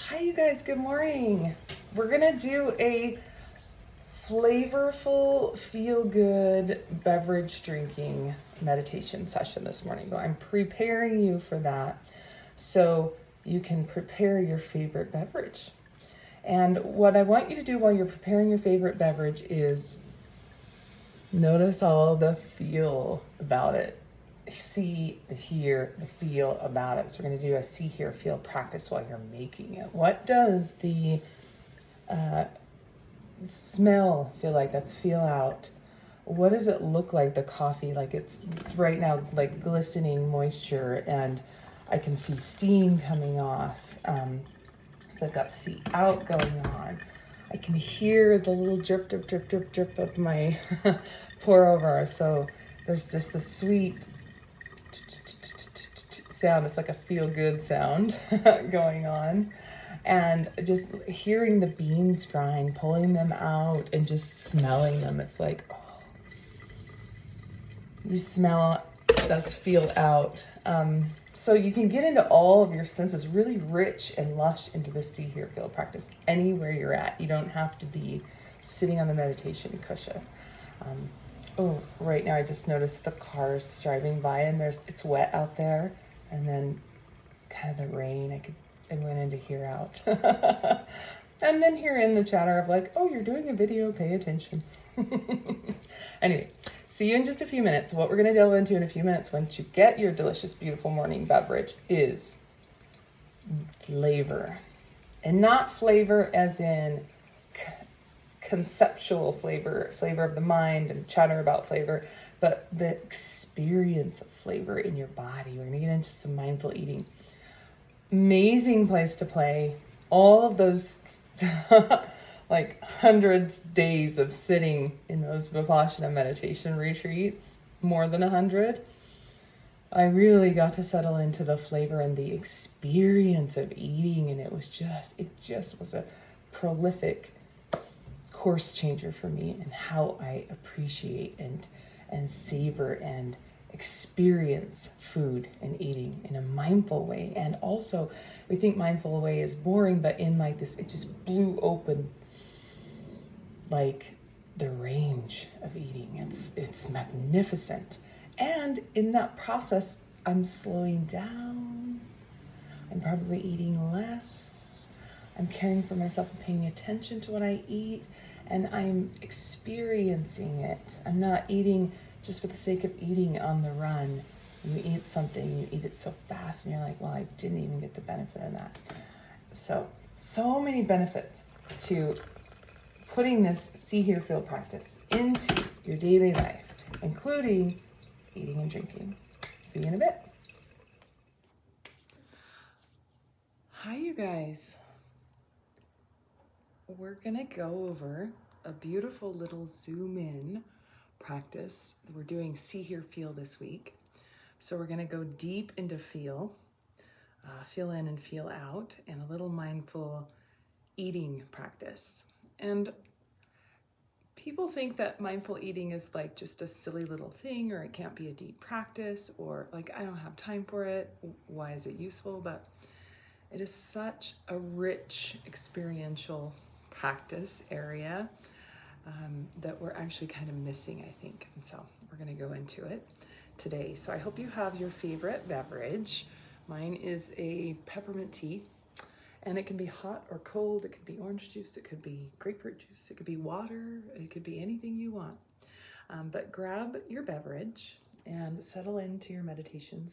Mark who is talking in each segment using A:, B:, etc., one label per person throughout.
A: Hi, you guys. Good morning. We're going to do a flavorful, feel good beverage drinking meditation session this morning. So, I'm preparing you for that so you can prepare your favorite beverage. And what I want you to do while you're preparing your favorite beverage is notice all the feel about it. See, the hear, the feel about it. So we're going to do a see, hear, feel practice while you're making it. What does the smell feel like? That's feel out. What does it look like, the coffee? Like it's right now like glistening moisture, and I can see steam coming off. So I've got see out going on. I can hear the little drip, drip, drip, drip, drip of my pour over. So there's just the sweet sound. It's like a feel good sound going on. And just hearing the beans grind, pulling them out and just smelling them. It's like, oh, you smell, that's feel out. So you can get into all of your senses, really rich and lush into the see, hear, feel practice anywhere you're at. You don't have to be sitting on the meditation cushion. Oh, right now I just noticed the cars driving by, and it's wet out there, and then kind of the rain. I went in to hear out. And then hear in the chatter of like, oh, you're doing a video, pay attention. Anyway, see you in just a few minutes. What we're going to delve into in a few minutes once you get your delicious, beautiful morning beverage is flavor. And not flavor as in conceptual flavor of the mind and chatter about flavor, but the experience of flavor in your body. We're going to get into some mindful eating. Amazing place to play. All of those like hundreds days of sitting in those Vipassana meditation retreats, more than 100. I really got to settle into the flavor and the experience of eating, and it just was a prolific course changer for me and how I appreciate and savor and experience food and eating in a mindful way. And also, we think mindful way is boring, but in like this, it just blew open like the range of eating. It's magnificent. And in that process, I'm slowing down. I'm probably eating less. I'm caring for myself and paying attention to what I eat, and I'm experiencing it. I'm not eating just for the sake of eating on the run. You eat something, you eat it so fast, and you're like, well, I didn't even get the benefit of that. So many benefits to putting this see, hear, feel practice into your daily life, including eating and drinking. See you in a bit. Hi, you guys. We're gonna go over a beautiful little zoom in practice. We're doing see, hear, feel this week. So we're gonna go deep into feel in and feel out, and a little mindful eating practice. And people think that mindful eating is like just a silly little thing, or it can't be a deep practice, or like, I don't have time for it. Why is it useful? But it is such a rich experiential practice area that we're actually kind of missing, I think. And so we're going to go into it today. So I hope you have your favorite beverage. Mine is a peppermint tea, and it can be hot or cold. It could be orange juice. It could be grapefruit juice. It could be water. It could be anything you want. But grab your beverage and settle into your meditation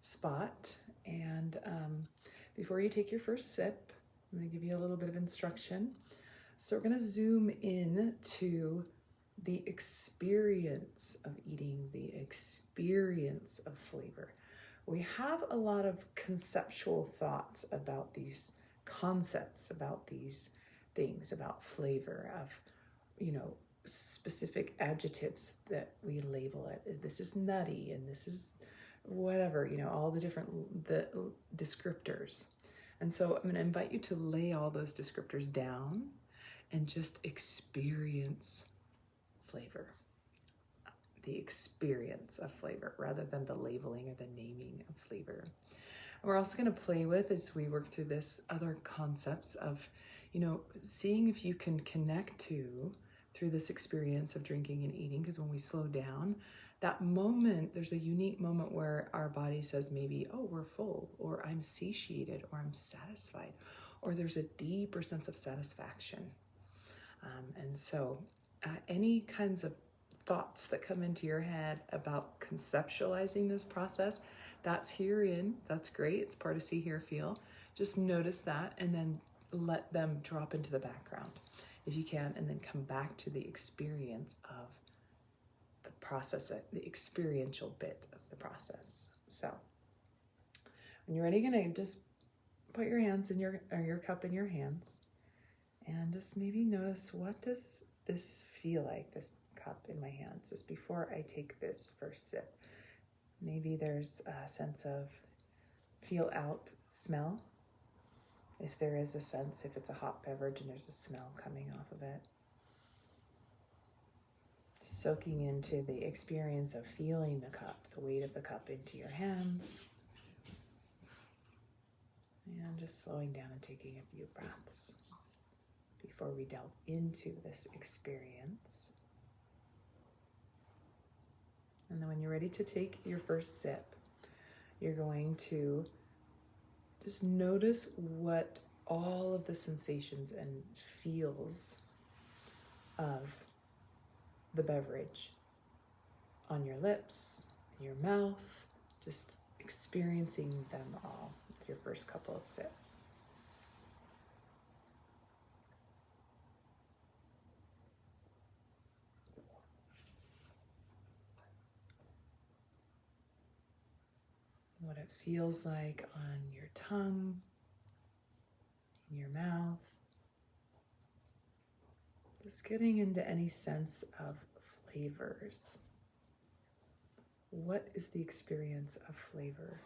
A: spot. And before you take your first sip, I'm going to give you a little bit of instruction. So we're going to zoom in to the experience of eating, the experience of flavor. We have a lot of conceptual thoughts about these concepts, about these things, about flavor, of, specific adjectives that we label it. This is nutty, and this is whatever, all the different descriptors. And so I'm going to invite you to lay all those descriptors down and just experience flavor. The experience of flavor rather than the labeling or the naming of flavor. We're also going to play with, as we work through this, other concepts of, seeing if you can connect to, through this experience of drinking and eating, because when we slow down, that moment, there's a unique moment where our body says maybe, oh, we're full, or I'm satiated, or I'm satisfied, or there's a deeper sense of satisfaction. And so any kinds of thoughts that come into your head about conceptualizing this process, that's great. It's part of see, hear, feel. Just notice that and then let them drop into the background if you can, and then come back to the experience of the process, the experiential bit of the process. So when you're ready, you're gonna just put your hands in your cup in your hands, and just maybe notice, what does this feel like, this cup in my hands, just before I take this first sip. Maybe there's a sense of feel out smell. If there is a sense, if it's a hot beverage and there's a smell coming off of it. Soaking into the experience of feeling the cup, the weight of the cup into your hands. And just slowing down and taking a few breaths before we delve into this experience. And then when you're ready to take your first sip, you're going to just notice what all of the sensations and feels of the beverage on your lips, in your mouth, just experiencing them all with your first couple of sips. What it feels like on your tongue, in your mouth. Just getting into any sense of flavors. What is the experience of flavor?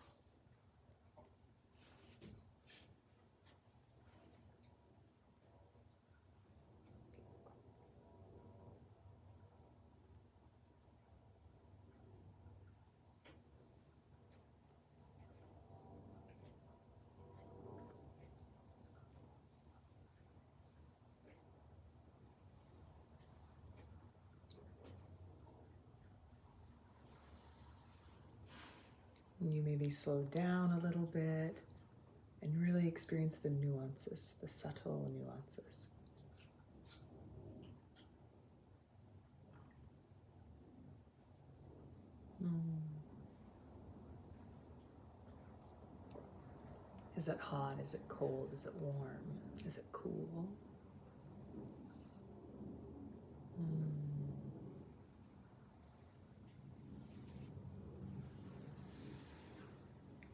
A: You maybe slow down a little bit and really experience the nuances, the subtle nuances. Is it hot? Is it cold? Is it warm? Is it cool?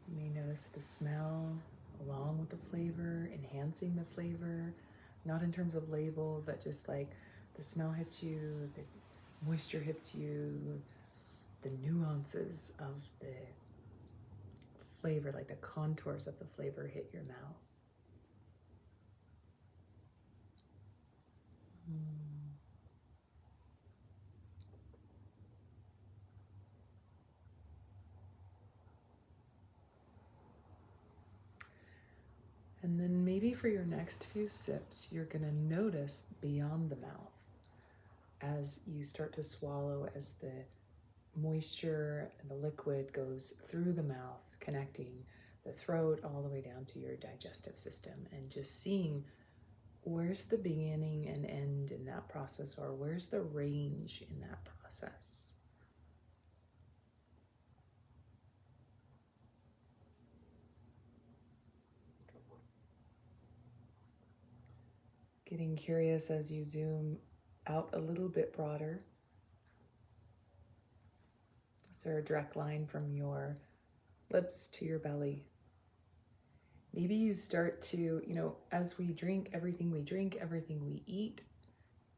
A: You may notice the smell along with the flavor, enhancing the flavor, not in terms of label, but just like the smell hits you, the moisture hits you, the nuances of the flavor, like the contours of the flavor hit your mouth. And then maybe for your next few sips, you're gonna notice beyond the mouth as you start to swallow, as the moisture and the liquid goes through the mouth, connecting the throat all the way down to your digestive system, and just seeing where's the beginning and end in that process, or where's the range in that process. Getting curious as you zoom out a little bit broader. Is there a direct line from your lips to your belly? Maybe you start to, as we drink, everything we eat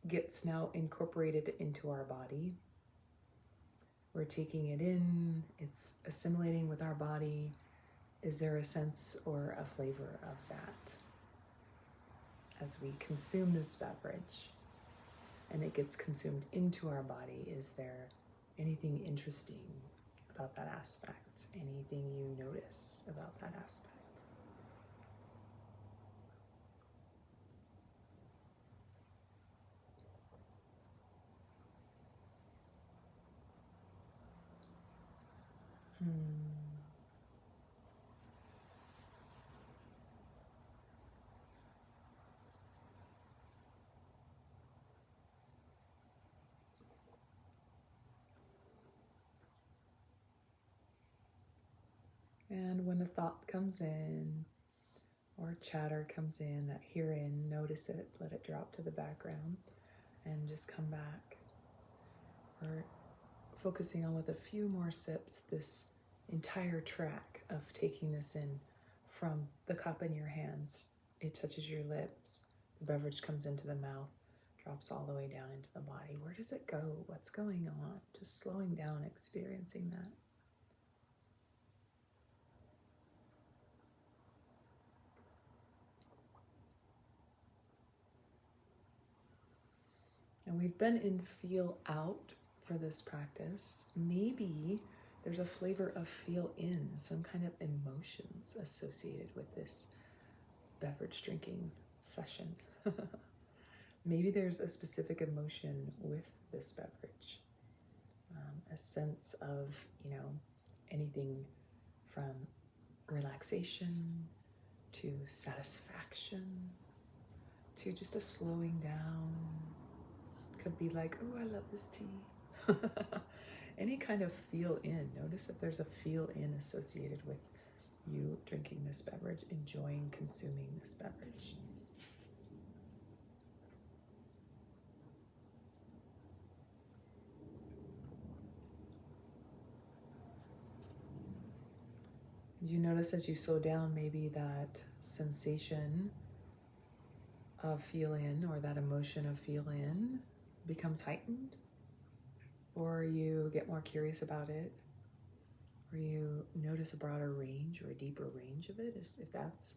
A: gets now incorporated into our body. We're taking it in, it's assimilating with our body. Is there a sense or a flavor of that? As we consume this beverage and it gets consumed into our body, is there anything interesting about that aspect? Anything you notice about that aspect? And when a thought comes in or chatter comes in, that herein, notice it, let it drop to the background and just come back. We're focusing on, with a few more sips, this entire track of taking this in from the cup in your hands. It touches your lips, the beverage comes into the mouth, drops all the way down into the body. Where does it go? What's going on? Just slowing down, experiencing that. And we've been in feel out for this practice. Maybe there's a flavor of feel in, some kind of emotions associated with this beverage drinking session. Maybe there's a specific emotion with this beverage, a sense of, anything from relaxation to satisfaction to just a slowing down. Could be like, oh, I love this tea. Any kind of feel in. Notice if there's a feel in associated with you drinking this beverage, enjoying consuming this beverage. You notice as you slow down, maybe that sensation of feel in, or that emotion of feel in, becomes heightened, or you get more curious about it, or you notice a broader range or a deeper range of it, if that's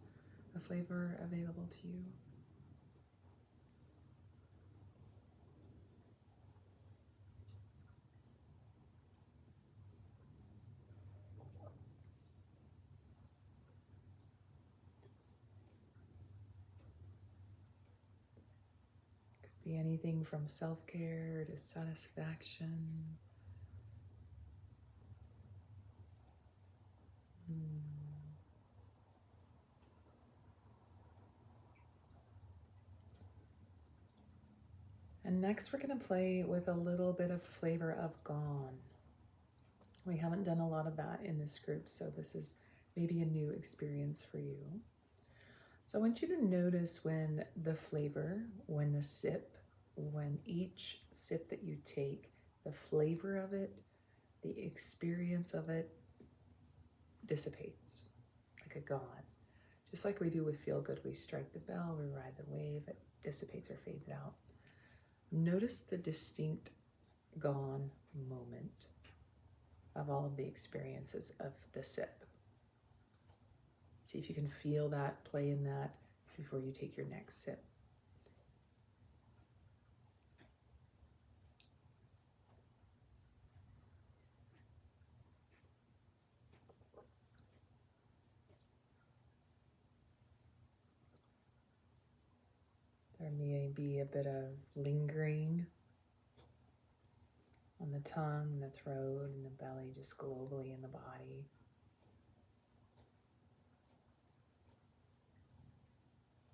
A: a flavor available to you. Could be anything from self-care to satisfaction. And next we're going to play with a little bit of flavor of gone. We haven't done a lot of that in this group, so this is maybe a new experience for you. So I want you to notice when the flavor, when the sip, when each sip that you take, the flavor of it, the experience of it dissipates like a gone. Just like we do with feel good, we strike the bell, we ride the wave, it dissipates or fades out. Notice the distinct gone moment of all of the experiences of the sip. See if you can feel that, play in that before you take your next sip. There may be a bit of lingering on the tongue, the throat, and the belly, just globally in the body.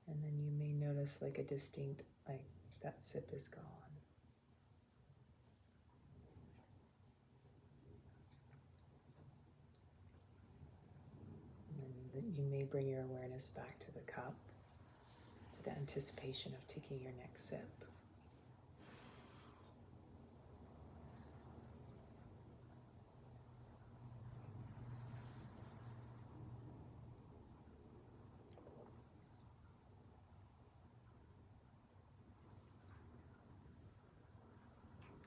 A: And then you may notice like a distinct, like that sip is gone. And then you may bring your awareness back to the cup, to the anticipation of taking your next sip.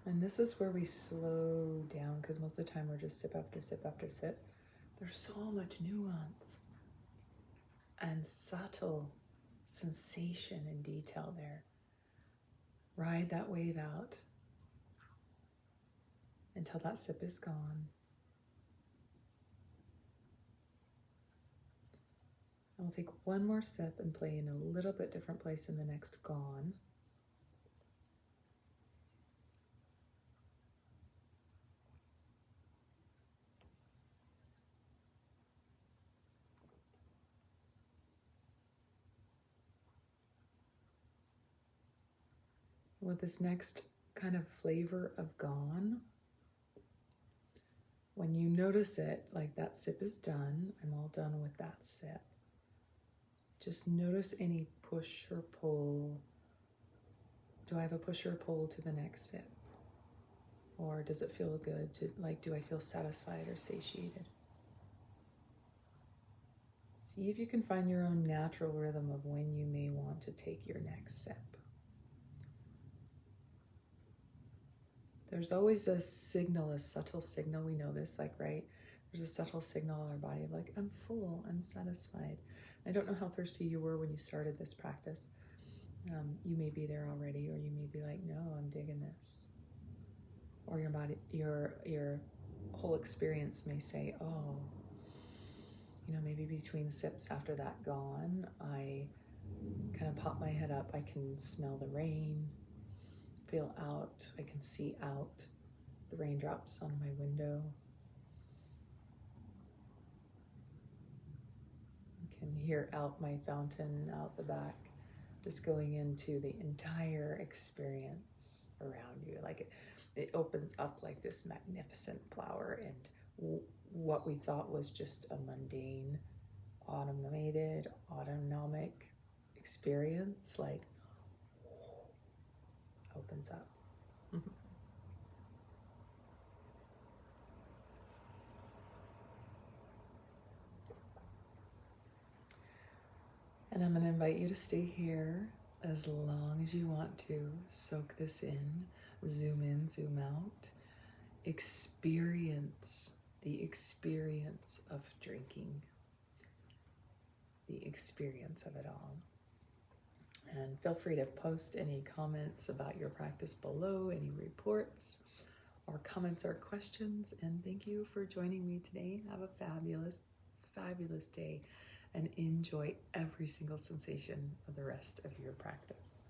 A: And this is where we slow down, because most of the time we're just sip after sip after sip. There's so much nuance and subtle sensation and detail there. Ride that wave out until that sip is gone. And we'll take one more sip and play in a little bit different place in the next gone. With this next kind of flavor of gone, when you notice it, like that sip is done, I'm all done with that sip. Just notice any push or pull. Do I have a push or pull to the next sip? Or does it feel good to, like, do I feel satisfied or satiated? See if you can find your own natural rhythm of when you may want to take your next sip. There's always a signal, a subtle signal. We know this, like, right? There's a subtle signal in our body of like, I'm full, I'm satisfied. I don't know how thirsty you were when you started this practice. You may be there already, or you may be like, no, I'm digging this. Or your body, your whole experience may say, oh, maybe between sips after that gone, I kind of pop my head up. I can smell the rain, feel out. I can see out the raindrops on my window. I can hear out my fountain out the back, just going into the entire experience around you. Like it opens up like this magnificent flower, and what we thought was just a mundane, automated, autonomic experience, like opens up. And I'm going to invite you to stay here as long as you want to. Soak this in, zoom out. Experience the experience of drinking, the experience of it all. And feel free to post any comments about your practice below, any reports or comments or questions. And thank you for joining me today. Have a fabulous, fabulous day and enjoy every single sensation of the rest of your practice.